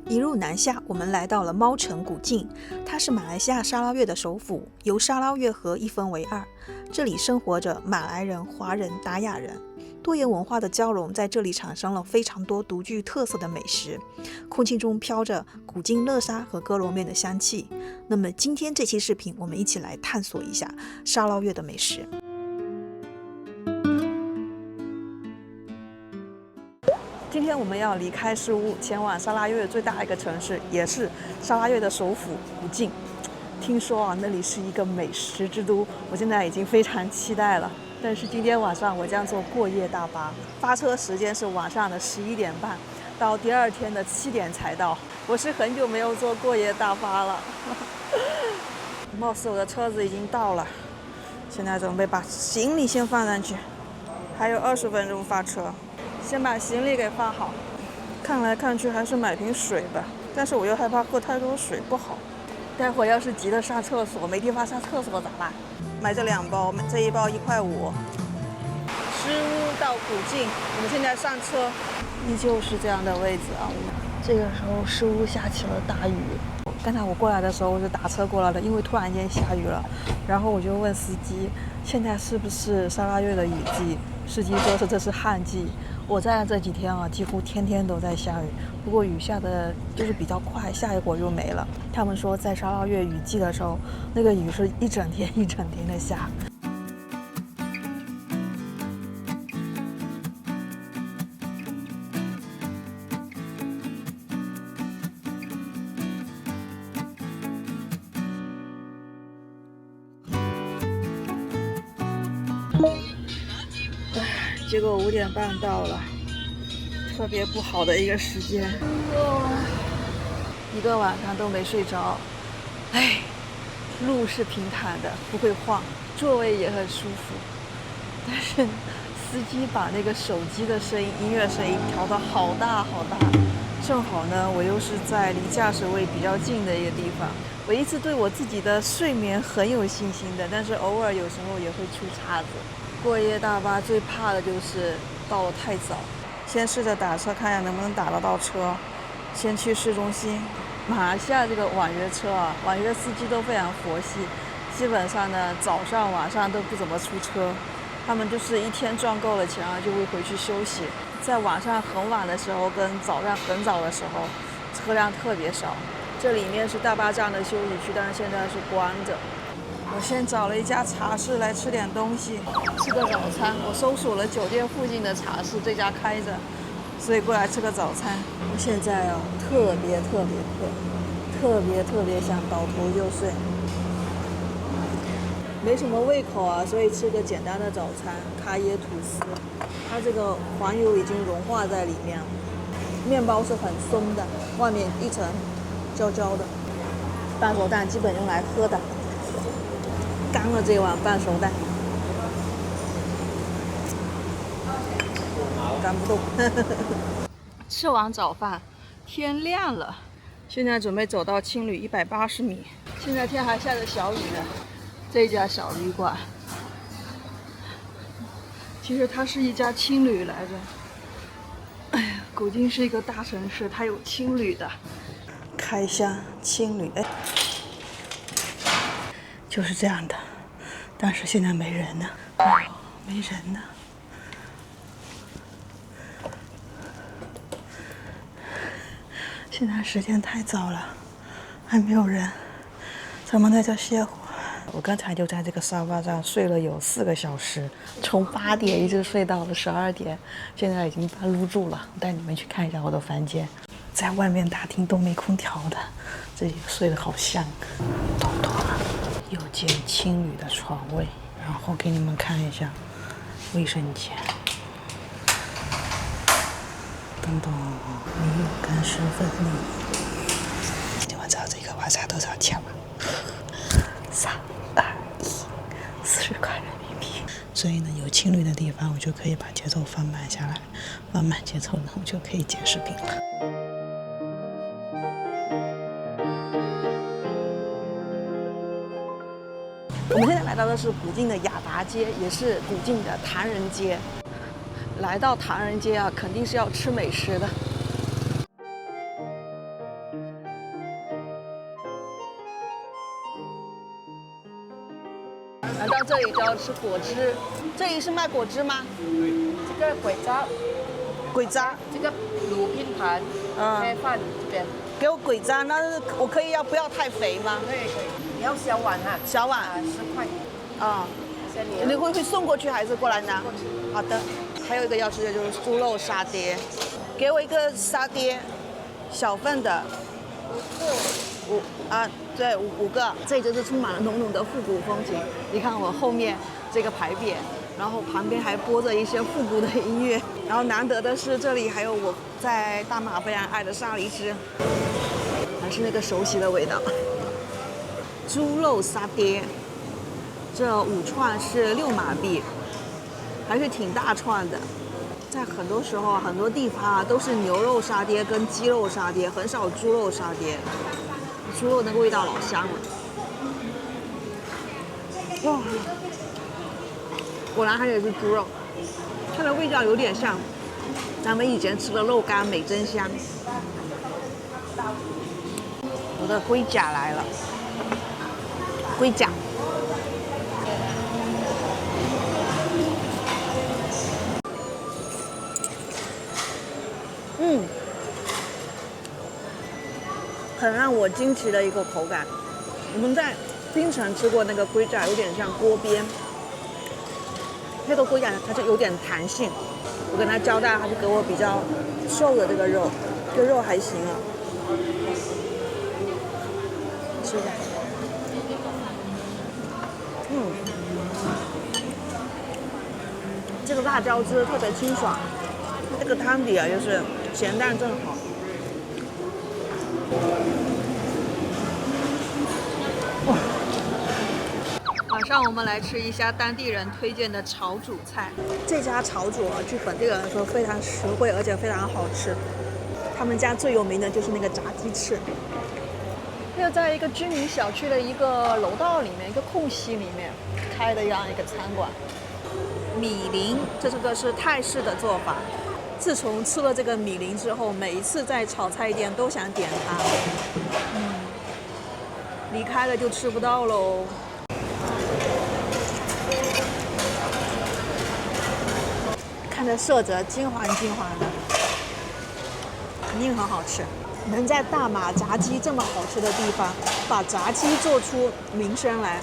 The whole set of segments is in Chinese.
一路南下，我们来到了猫城古晋，它是马来西亚沙捞越的首府，由沙捞越河一分为二。这里生活着马来人、华人、达雅人，多元文化的交融在这里产生了非常多独具特色的美食。空气中飘着古晋乐沙和哥罗面的香气。那么今天这期视频，我们一起来探索一下沙捞越的美食。今天我们要离开事务，前往沙捞越最大的一个城市，也是沙捞越的首府古晋。听说啊，那里是一个美食之都，我现在已经非常期待了。但是今天晚上我将坐过夜大巴，发车时间是晚上的11点半，到第二天的7点才到。我是很久没有坐过夜大巴了。貌似我的车子已经到了，现在准备把行李先放上去，还有20分钟发车。先把行李给放好，看来看去还是买瓶水吧，但是我又害怕喝太多水不好。待会要是急着上厕所没地方上厕所咋办？买这2包，这一包1.5块。失屋到古晋，我们现在上车，依旧是这样的位置啊。这个时候失屋下起了大雨。刚才我过来的时候我是打车过来的，因为突然间下雨了，然后我就问司机，现在是不是沙捞越的雨季？司机说是这是旱季。我在这几天啊，几乎天天都在下雨，不过雨下的就是比较快，下一会儿就没了。他们说在沙捞越雨季的时候，那个雨是一整天一整天的下。结果5点半到了，特别不好的一个时间，一个晚上都没睡着。哎，路是平坦的，不会晃，座位也很舒服，但是司机把那个手机的声音、音乐声音调得好大好大。正好呢，我又是在离驾驶位比较近的一个地方。我一直对我自己的睡眠很有信心的，但是偶尔有时候也会出岔子。过夜大巴最怕的就是到得太早。先试着打车看一下能不能打得到车，先去市中心。马来西亚这个网约车啊，网约司机都非常佛系，基本上呢早上晚上都不怎么出车，他们就是一天赚够了钱啊就会回去休息。在晚上很晚的时候跟早上很早的时候车辆特别少。这里面是大巴站的休息区，但是现在是关着。我先找了一家茶室来吃点东西，吃个早餐。我搜索了酒店附近的茶室，这家开着，所以过来吃个早餐。我现在啊特别渴，特别想倒头就睡，没什么胃口啊，所以吃个简单的早餐，咖椰吐司。它这个黄油已经融化在里面了，面包是很松的，外面一层焦焦的。半熟蛋基本用来喝的。干了这碗半熟蛋，干不动。吃完早饭，天亮了，现在准备走到青旅180米。现在天还下着小雨呢。这家小旅馆，其实它是一家青旅来着。哎呀，古晋是一个大城市，它有青旅的。开箱青旅，哎。就是这样的，但是现在没人呢，没人呢。现在时间太早了，还没有人，咱们在这歇会儿。我刚才就在这个沙发上睡了有4个小时，从8点一直睡到了12点，现在已经半入住了。我带你们去看一下我的房间，在外面大厅都没空调的，这里睡得好香。懂了。有间青旅的床位，然后给你们看一下卫生间。等等，没有干湿分离。你们知道这个晚上多少钱吗？3、2、1，40块人民币。所以呢，有青旅的地方，我就可以把节奏放慢下来，放慢节奏呢，我就可以剪视频了。我们现在来到的是古晋的雅达街，也是古晋的唐人街。来到唐人街啊，肯定是要吃美食的。来到这里就要吃果汁，这里是卖果汁吗？这个鬼渣，鬼渣，这个卤拼盘，配饭这边。给我鬼渣，那我可以不要太肥吗？可以，你要小碗哈，小碗10块。啊，你会送过去还是过来拿？好的。还有一个要吃的就是猪肉沙爹，给我一个沙爹，小份的。对，五个。这里就是充满了浓浓的复古风情。你看我后面这个牌匾，然后旁边还播着一些复古的音乐。然后难得的是，这里还有我在大马非常爱的沙梨汁，还是那个熟悉的味道。猪肉沙爹，这5串是6马币，还是挺大串的。在很多时候，很多地方都是牛肉沙爹跟鸡肉沙爹，很少猪肉沙爹。猪肉那个味道老香了，哇！果然还得是猪肉，它的味道有点像咱们以前吃的肉干美珍香。我的龟甲来了，龟甲。很让我惊奇的一个口感。我们在槟城吃过那个龟甲，有点像锅边。那个龟甲它是有点弹性，我跟他交代，他就给我比较瘦的这个肉，这个肉还行啊。吃一下，这个辣椒汁特别清爽，这个汤底啊就是咸淡正好。晚上我们来吃一下当地人推荐的炒煮菜。这家炒煮啊，据本地人说非常实惠，而且非常好吃。他们家最有名的就是那个炸鸡翅。就在一个居民小区的一个楼道里面，一个空隙里面开的这样一个餐馆。米林，这个是泰式的做法。自从吃了这个米林之后，每一次在炒菜店都想点它。离开了就吃不到喽。看着色泽金黄金黄的，肯定很好吃。能在大马炸鸡这么好吃的地方，把炸鸡做出名声来，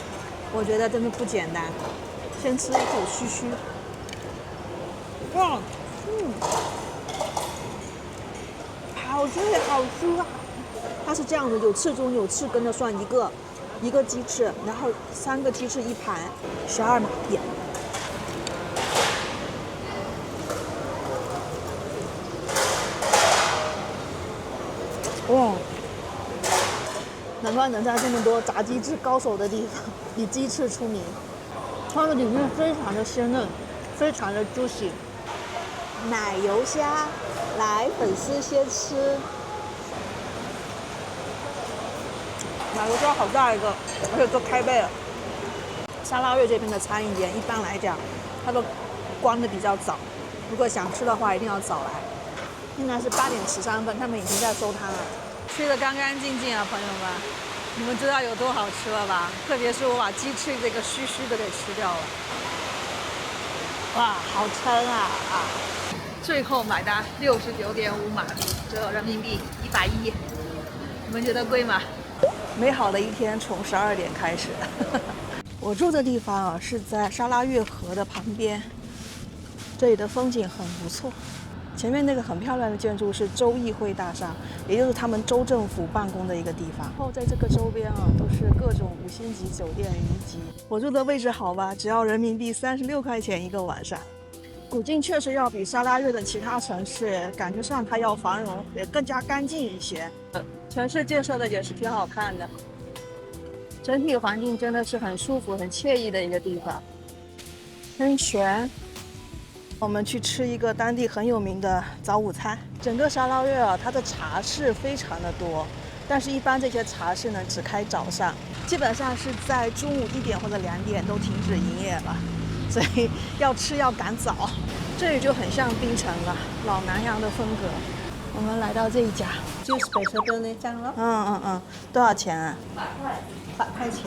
我觉得真的不简单。先吃一口须须，哇，好脆好酥啊！它是这样的，有翅中有翅根的算一个鸡翅，然后3个鸡翅一盘，12马币。哇！难怪能在这么多炸鸡翅高手的地方以鸡翅出名。它的里面非常的鲜嫩，非常的 juicy。奶油虾，来粉丝先吃。奶油虾好大一个，而且都开背了。沙拉越这边的餐饮业一般来讲，它都关的比较早，如果想吃的话，一定要早来。现在是8点13分，他们已经在收摊了，吃的干干净净啊，朋友们，你们知道有多好吃了吧？特别是我把鸡翅这个须须的给吃掉了，哇，好撑啊！最后买单69.5马币，折合人民币110，你们觉得贵吗？美好的一天从12点开始。我住的地方啊是在沙拉越河的旁边，这里的风景很不错。前面那个很漂亮的建筑是州议会大厦，也就是他们州政府办公的一个地方。然后在这个周边啊，都是各种5星级酒店云集。我住的位置好吧，只要人民币36块钱一个晚上。古晋确实要比沙拉越的其他城市感觉上它要繁荣，也更加干净一些。城市建设的也是挺好看的，整体环境真的是很舒服、很惬意的一个地方。温泉。我们去吃一个当地很有名的早午餐。整个沙拉越啊，它的茶室非常的多，但是一般这些茶室呢只开早上，基本上是在中午1点或者2点都停止营业了，所以要吃要赶早。这里就很像槟城了，老南洋的风格。我们来到这一家，就 special 的那张咯，多少钱啊8块钱。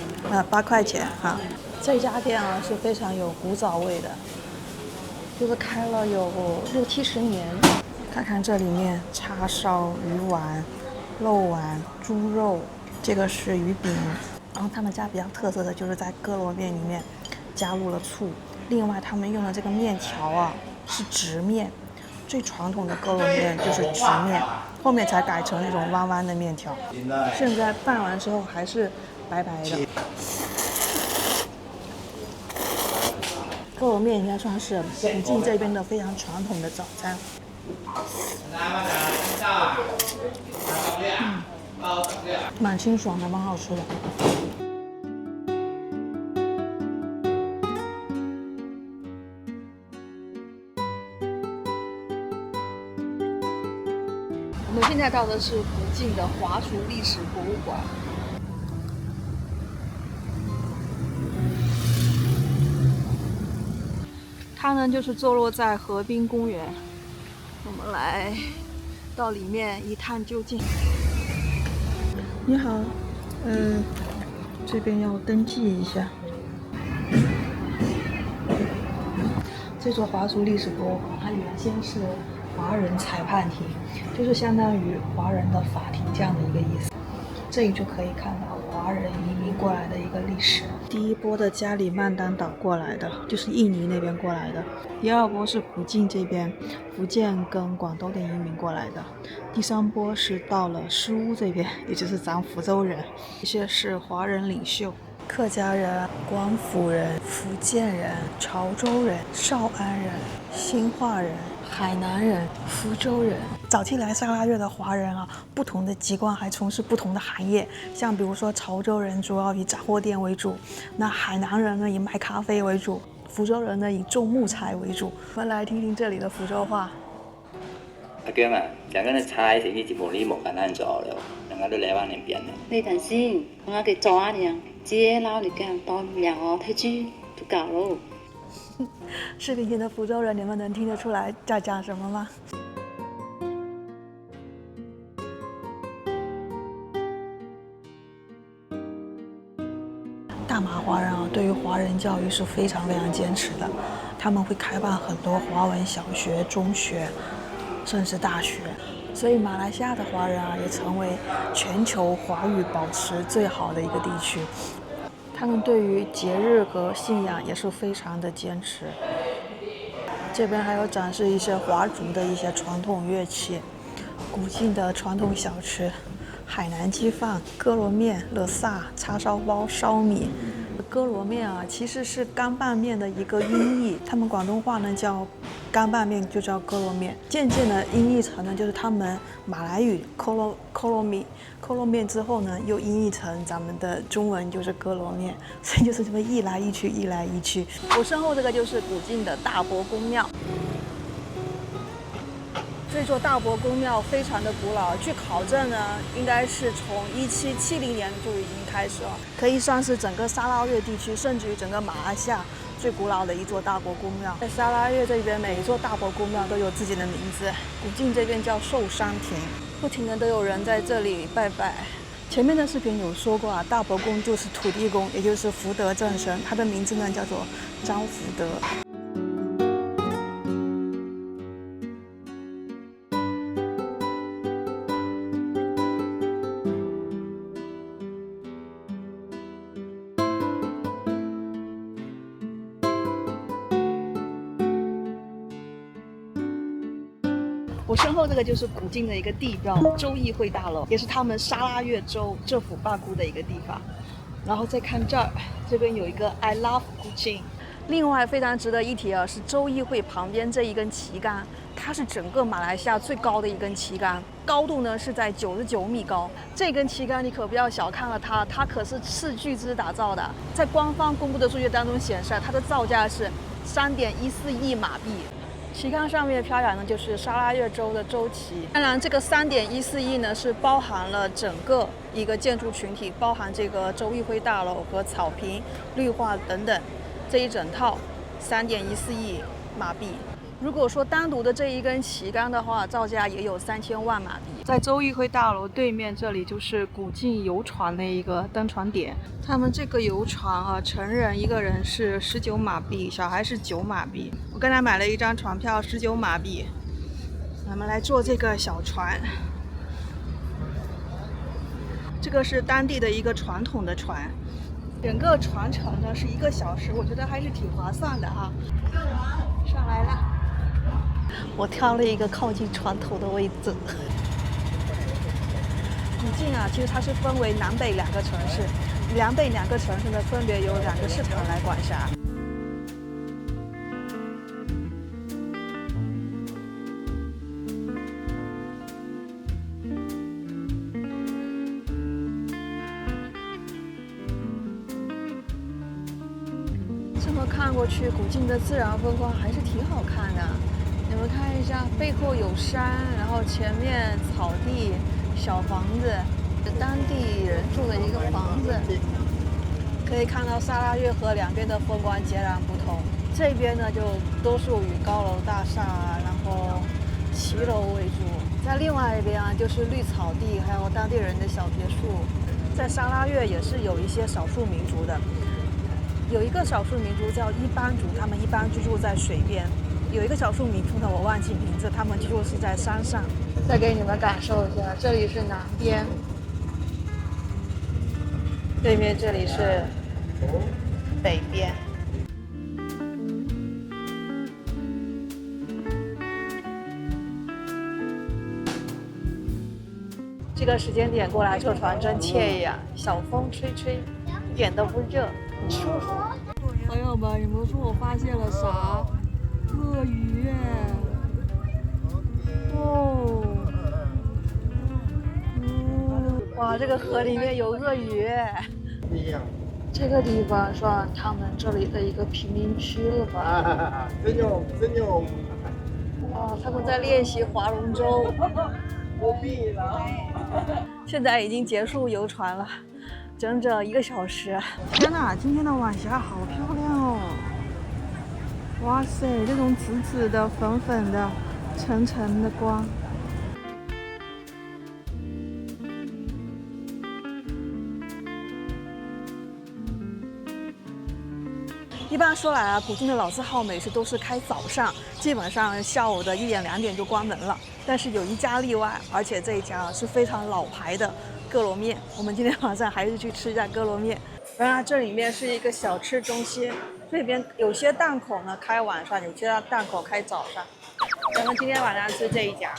？8块钱哈。这家店啊是非常有古早味的，就是开了有60-70年。看看这里面叉烧、鱼丸、肉丸、猪肉，这个是鱼饼。然后他们家比较特色的就是在哥罗面里面加入了醋，另外他们用的这个面条啊是直面，最传统的哥罗面就是直面，后面才改成那种弯弯的面条。现在拌完之后还是白白的。哥罗面应该算是福建这边的非常传统的早餐。蛮清爽的，蛮好吃的。我们现在到的是福建的华族历史博物馆。它呢就是坐落在河滨公园，我们来到里面一探究竟。你好，这边要登记一下。这座华族历史博物馆，它原先是华人裁判庭，就是相当于华人的法庭这样的一个意思。这里就可以看到华人移民过来的一个历史。第一波的加里曼丹岛过来的，就是印尼那边过来的；第二波是福建这边，福建跟广东的移民过来的；第三波是到了诗巫这边，也就是咱福州人。这些是华人领袖。客家人、广府人、福建人、潮州人、韶安人、兴化人、海南人、福州人。早期来沙拉越的华人啊，不同的籍贯还从事不同的行业，像比如说潮州人主要以杂货店为主，那海南人呢以卖咖啡为主，福州人呢以种木材为主。我们来听听这里的福州话。阿姜啊，就嗰啲菜成啲節目呢冇簡單做了，人家都嚟翻嚟變了。你等先，我嘅做阿娘，接撈你嘅當nhà我睇豬都搞咯。视频前的福州人，你们能听得出来在讲什么吗？大马华人啊，对于华人教育是非常非常坚持的，他们会开办很多华文小学、中学，甚至大学。所以马来西亚的华人啊，也成为全球华语保持最好的一个地区。他们对于节日和信仰也是非常的坚持。这边还有展示一些华族的一些传统乐器、古晋的传统小吃、海南鸡饭、哥罗面、乐萨、叉烧包、烧米。哥罗面啊，其实是干拌面的一个音译，他们广东话呢叫干拌面，就叫哥罗面。渐渐的音译成呢，就是他们马来语科罗面之后呢，又音译成咱们的中文就是哥罗面，所以就是这么一来一去，一来一去。我身后这个就是古晋的大伯公庙。这座大伯公庙非常的古老，据考证呢，应该是从1770年就已经开始了，可以算是整个沙捞越地区，甚至于整个马来西亚最古老的一座大伯公庙。在沙捞越这边，每一座大伯公庙都有自己的名字。古晋这边叫寿山亭，不停的都有人在这里拜拜。前面的视频有说过啊，大伯公就是土地公，也就是福德正神，他的名字呢叫做张福德。我身后这个就是古晋的一个地标州议会大楼，也是他们沙拉越州政府办公的一个地方。然后再看这儿，这边有一个 I love 古晋。另外非常值得一提啊，是州议会旁边这一根旗杆，它是整个马来西亚最高的一根旗杆，高度呢是在99米高。这根旗杆你可不要小看了它，它可是斥巨资打造的。在官方公布的数据当中显示，它的造价是3.14亿马币。旗杆上面飘扬的就是沙拉越州的州旗。当然，这个3.14亿呢是包含了整个一个建筑群体，包含这个州议会大楼和草坪、绿化等等，这一整套3.14亿马币。如果说单独的这一根旗杆的话，造价也有3000万马币。在州议会大楼对面，这里就是古晋游船的一个登船点。他们这个游船啊，成人一个人是19马币，小孩是9马币。我刚才买了一张船票，19马币。我们来坐这个小船，这个是当地的一个传统的船，整个船程呢是1个小时，我觉得还是挺划算的哈。上来了。我挑了一个靠近船头的位置。古晋啊，其实它是分为南北2个城市，南北2个城市呢分别由2个市场来管辖。这么看过去，古晋的自然风光还是挺好看的。你们看一下，背后有山，然后前面草地、小房子，当地人住的一个房子。可以看到沙拉越河两边的风光截然不同。这边呢就多数以高楼大厦，然后骑楼为主。在另外一边啊，就是绿草地，还有当地人的小别墅。在沙拉越也是有一些少数民族的。有一个少数民族叫伊班族，他们一般居住在水边；有一个少数民族呢，我忘记名字，他们居住是在山上。再给你们感受一下，这里是南边，对面这里是北边。这个时间点过来坐船真惬意啊，小风吹吹，一点都不热。很舒服。朋友们，你们说我发现了啥？鳄鱼！哦，哇，这个河里面有鳄鱼！这个地方算他们这里的一个贫民区了吧？真有。哇，他们在练习划龙舟。现在已经结束游船了。整整1个小时，天哪！今天的晚霞好漂亮哦！哇塞，这种紫紫的、粉粉的、橙橙的光。一般说来啊，古晋的老字号美食都是开早上，基本上下午的1点2点就关门了。但是有一家例外，而且这一家是非常老牌的哥罗面。我们今天晚上还是去吃一下哥罗面。原来这里面是一个小吃中心，这边有些档口呢开晚上，有些档口开早上。咱们今天晚上吃这一家，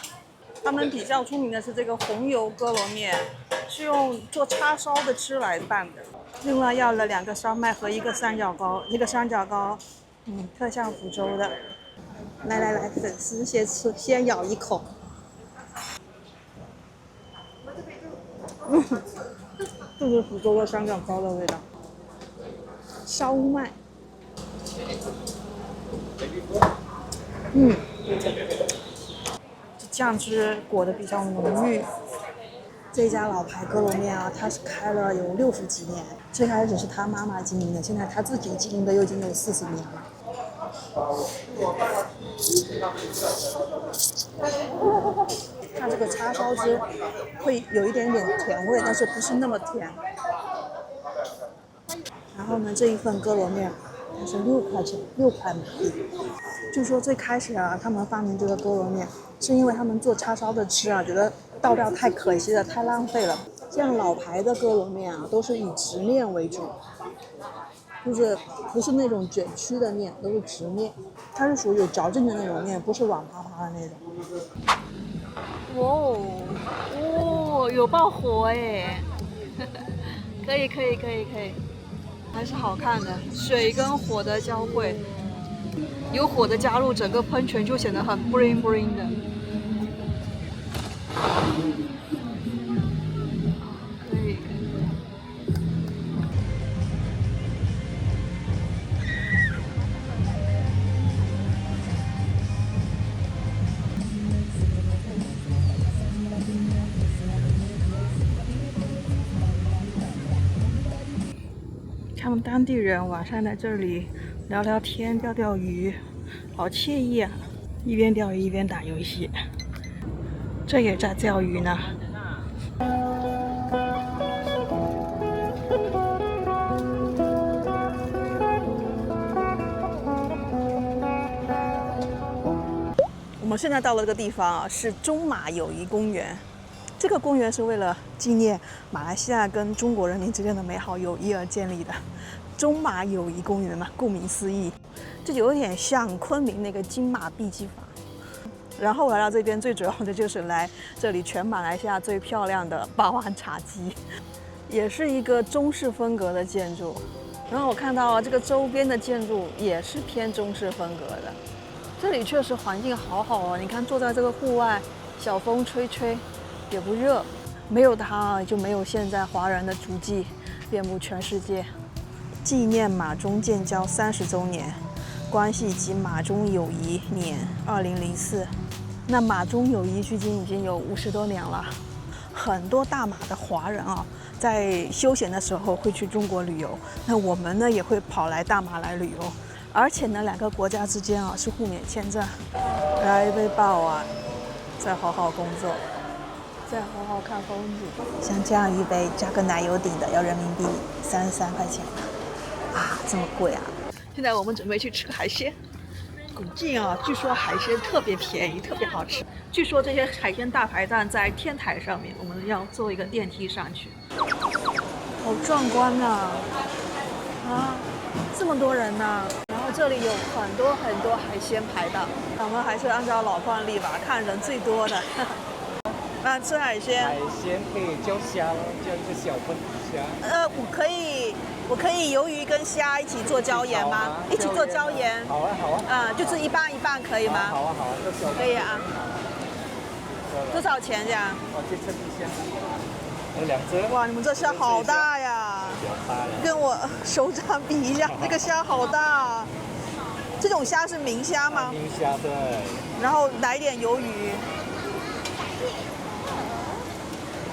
他们比较出名的是这个红油哥罗面，是用做叉烧的汁来拌的。另外要了2个烧麦和1个三角糕，这个三角糕，特像福州的。来，粉丝先吃，先咬一口。就是福州的三角糕的味道。烧麦，这酱汁裹得比较浓郁。这家老牌哥罗面啊，它是开了有60几年，最开始是他妈妈经营的，现在他自己经营的又已经有40年了。它这个叉烧汁会有一点点甜味，但是不是那么甜。然后呢，这一份哥罗面它是6块钱，6块马币。据说最开始啊，他们发明这个哥罗面，是因为他们做叉烧的汁啊，觉得倒掉太可惜了，太浪费了。像老牌的哥罗面啊，都是以直面为主，就是不是那种卷曲的面，都是直面。它是属于有嚼劲的那种面，不是软趴趴的那种。哦，有爆火哎！可以，还是好看的。水跟火的交汇，有火的加入，整个喷泉就显得很 bling bling 的。可以。他们当地人晚上在这里聊聊天、钓钓鱼，好惬意啊！一边钓鱼一边打游戏，这也在钓鱼呢。我们现在到了这个地方啊，是中马友谊公园。这个公园是为了纪念马来西亚跟中国人民之间的美好友谊而建立的。中马友谊公园嘛，顾名思义，这有点像昆明那个金马碧鸡坊。然后来到这边，最主要的就是来这里全马来西亚最漂亮的八湾茶姬，也是一个中式风格的建筑。然后我看到这个周边的建筑也是偏中式风格的。这里确实环境好好哦，你看坐在这个户外，小风吹吹，也不热。没有它就没有现在华人的足迹遍布全世界。纪念马中建交30周年，关系及马中友谊年2004。那马中友谊距今已经有50多年了，很多大马的华人啊，在休闲的时候会去中国旅游，那我们呢也会跑来大马来旅游，而且呢2个国家之间啊是互免签证。来一杯霸王，再好好工作，再好好看风景。像这样一杯加个奶油顶的要人民币33块钱啊，这么贵啊！现在我们准备去吃海鲜。古晋啊，据说海鲜特别便宜，特别好吃。据说这些海鲜大排档在天台上面，我们要坐一个电梯上去。好壮观啊！啊，这么多人呢。然后这里有很多海鲜排档，我们还是按照老惯例吧，看人最多的。吃海鲜。海鲜可以叫虾咯，叫一个小份虾。我可以鱿鱼跟虾一起做椒盐吗？一起做椒盐。好啊好啊。就是一半一半可以吗？好啊好啊，这小可以啊。多少钱这样？我去称一下。有2只。哇，你们这虾好大呀！比较大呀。跟我手掌比一下，这个虾好大啊。这种虾是明虾吗？明虾对。然后来一点鱿鱼。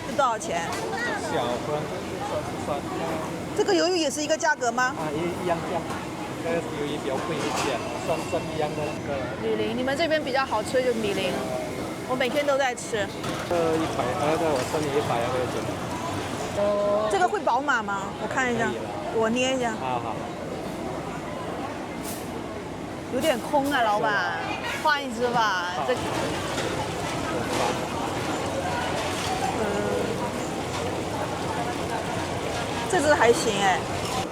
这多少钱？小份算。这个鱿鱼也是一个价格吗？一样这样。这个鱿鱼比较贵一点，算一样的那个。米林，你们这边比较好吃就是米林，我每天都在吃。100，我算你100要不要紧？这个会饱满吗？我看一下，我捏一下。好。有点空啊，老板，换一只吧。这。这只还行哎，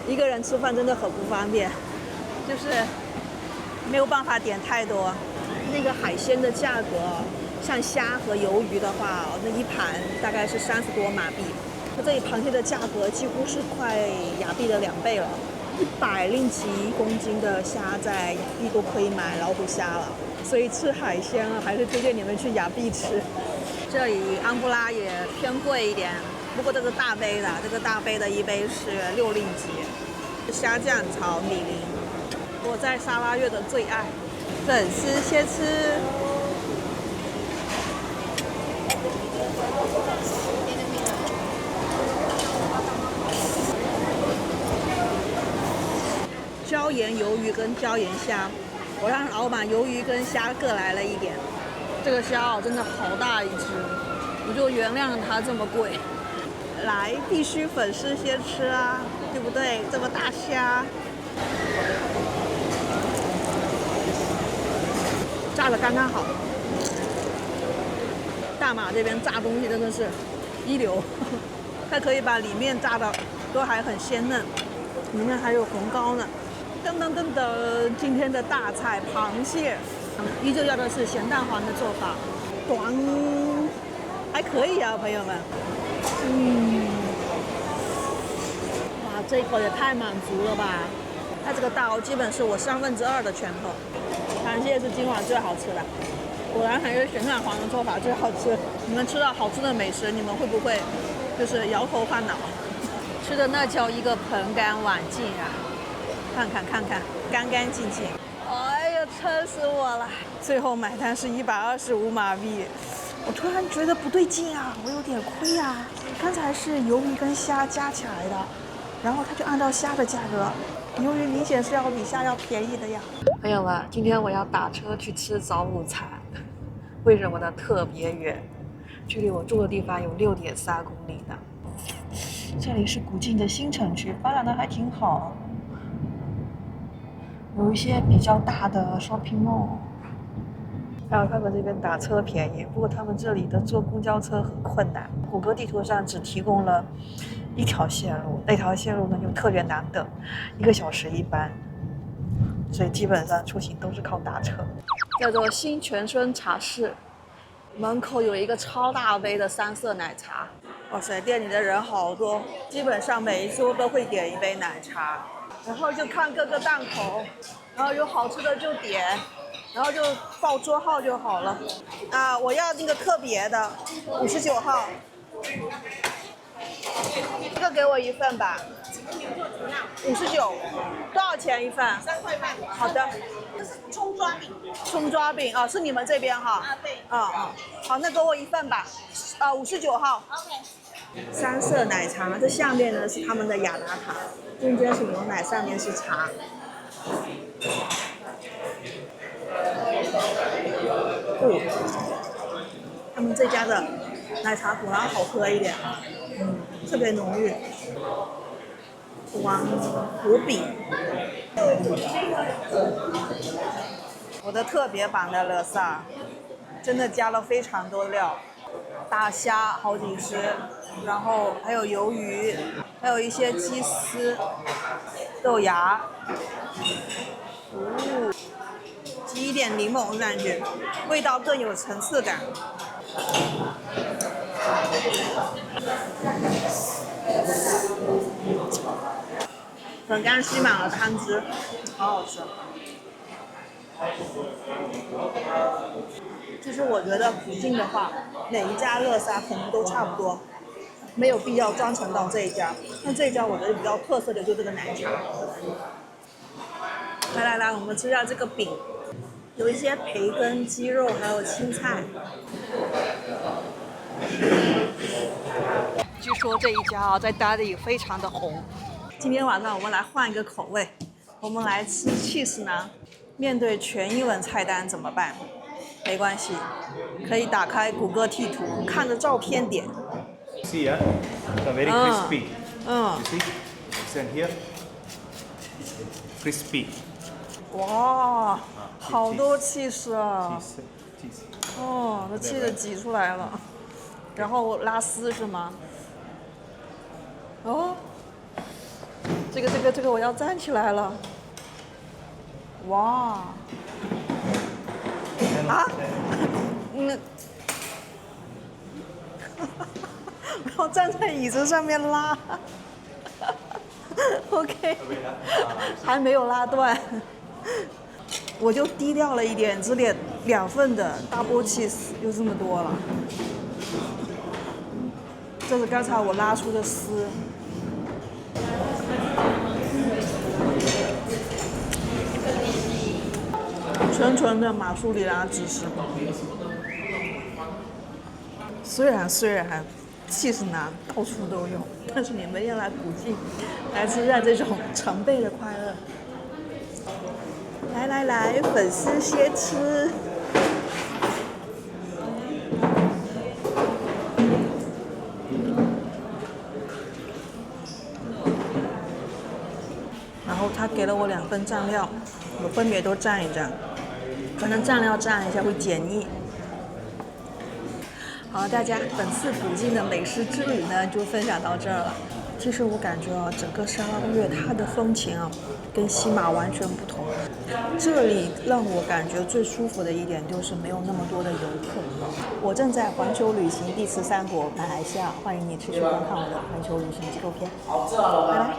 一个人吃饭真的很不方便，就是没有办法点太多。那个海鲜的价格，像虾和鱿鱼的话，那一盘大概是30多马币。那这里螃蟹的价格几乎是快亚币的2倍了，100令吉1公斤的虾在亚币都可以买老虎虾了。所以吃海鲜啊，还是推荐你们去亚币吃。这里安布拉也偏贵一点。不过这个大杯的，一杯是6令吉，虾酱炒米林，我在沙拉越的最爱。粉丝先吃，椒盐鱿鱼跟椒盐虾，我让老板鱿鱼跟虾各来了一点。这个虾哦，真的好大一只，我就原谅它这么贵。来，必须粉丝先吃啊，对不对？这么大虾，炸的刚刚好。大马这边炸东西真的是一流，它可以把里面炸的都还很鲜嫩，里面还有红膏呢。噔噔噔噔，今天的大菜螃蟹，依旧要的是咸蛋黄的做法，短，还可以啊，朋友们。哇，这一口也太满足了吧！它这个大基本是我2/3的拳头。螃蟹是今晚最好吃的，果然还是咸蛋黄的做法最好吃。你们吃到好吃的美食，你们会不会就是摇头晃脑？吃的那叫一个盆干碗净啊！看看，干干净净。哎呀，撑死我了！最后买单是125马币。我突然觉得不对劲啊，我有点亏啊！刚才是鱿鱼跟虾加起来的，然后他就按照虾的价格，鱿鱼明显是要比虾要便宜的呀。朋友们，今天我要打车去吃早午餐，为什么呢？特别远，距离我住的地方有6.3公里呢。这里是古晋的新城区，发展的还挺好，有一些比较大的 shopping mall。还有他们这边打车便宜，不过他们这里的坐公交车很困难。谷歌地图上只提供了一条线路，那条线路呢又特别难等，1个小时一班，所以基本上出行都是靠打车。叫做新泉村茶室，门口有一个超大杯的3色奶茶。哇塞，店里的人好多，基本上每一桌都会点一杯奶茶，然后就看各个档口，然后有好吃的就点。然后就报桌号就好了。啊，我要那个特别的，59号。这个给我1份吧。59，多少钱1份？3块半。好的。这是葱抓饼。葱抓饼啊，是你们这边哈？啊，对。好，那给我1份吧。59号。OK。3色奶茶，这下面呢是他们的雅达塔，中间是牛奶，上面是茶。他们这家的奶茶果然好喝一点，特别浓郁。王果饼，我的特别版的乐萨，真的加了非常多料，大虾好几只，然后还有鱿鱼，还有一些鸡丝、豆芽。挤一点柠檬上去，味道更有层次感。粉干吸满了汤汁，好好吃。其实我觉得附近的话，哪一家乐沙可能都差不多，没有必要专程到这一家。那这一家我觉得比较特色的就是这个奶茶。来，我们吃一下这个饼。有一些培根、鸡肉，还有青菜。据说这一家在当地非常的红。今天晚上我们来换一个口味，我们来吃 cheese 馕。面对全英文菜单怎么办？没关系，可以打开谷歌地图，看着照片点。See, it's very crispy. You see? It's in here. Crispy. 哇，好多cheese啊！ cheese. 哦，那cheese挤出来了，然后拉丝是吗？哦，这个我要站起来了。哇！啊？然后站在椅子上面拉。OK， 还没有拉断。我就低调了一点，只点2份的 double cheese， 就这么多了。这是刚才我拉出的丝。纯的马苏里拉芝士。虽然cheese馕到处都有，但是你们要来古晋，来吃下这种成倍的快乐。来，粉丝先吃。然后他给了我2份蘸料，我分别都蘸一蘸，可能蘸料蘸一下会解腻。好，大家本次古晋的美食之旅呢就分享到这儿了。其实我感觉啊，整个沙拉越它的风情啊，跟西马完全不同。这里让我感觉最舒服的一点就是没有那么多的游客。我正在环球旅行第13国马来西亚，欢迎你持续观看我的环球旅行纪录片。拜拜。